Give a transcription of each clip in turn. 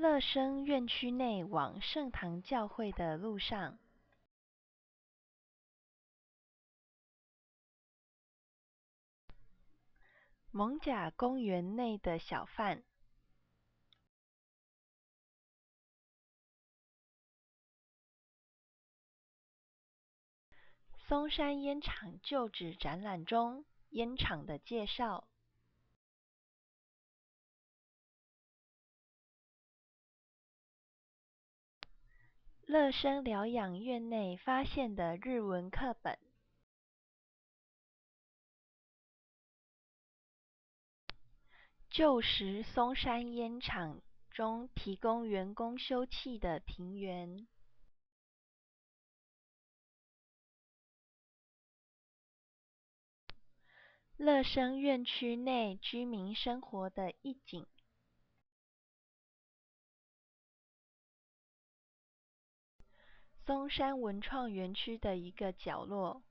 乐生院区内往圣堂教会的路上，艋舺公园内的小贩，松山烟厂旧址展览中烟厂的介绍。乐生疗养院内发现的日文课本。旧时松山烟厂中提供员工休憩的庭园。乐生院区内居民生活的一景。松山文创园区的一个角落。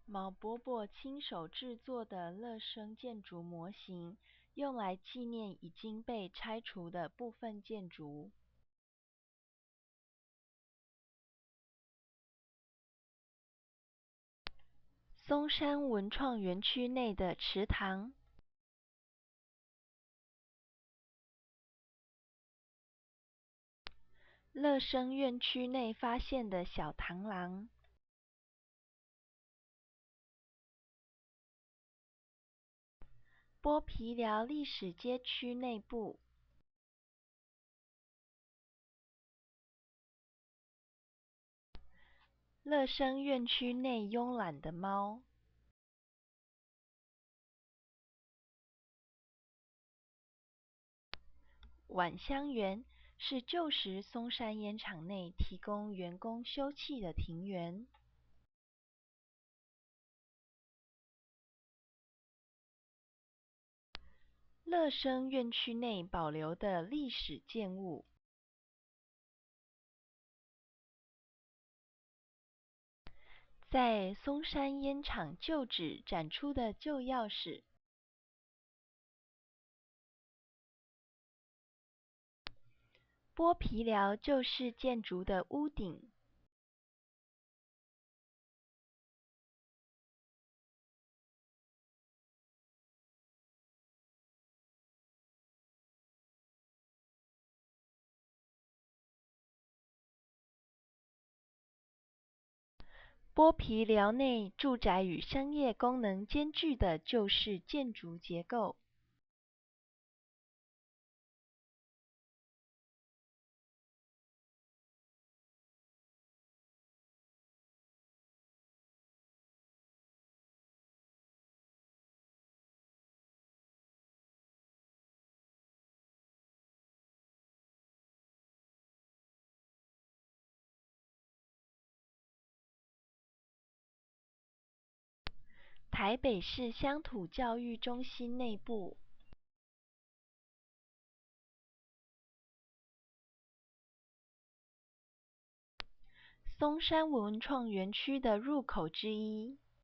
毛伯伯亲手制作的乐生建筑模型，用来纪念已经被拆除的部分建筑。松山文创园区内的池塘。乐生院区内发现的小螳螂。剥皮寮历史街区内部。乐生院区内慵懒的猫。晚香园是旧时松山烟厂内提供员工休憩的庭园。乐生院区内保留的历史建物。在松山烟厂旧址展出的旧钥匙。剥皮寮旧式建筑的屋顶。剥皮寮内住宅与商业功能兼具的旧式建筑结构。台北市乡土教育中心内部。松山文创园区的入口之一。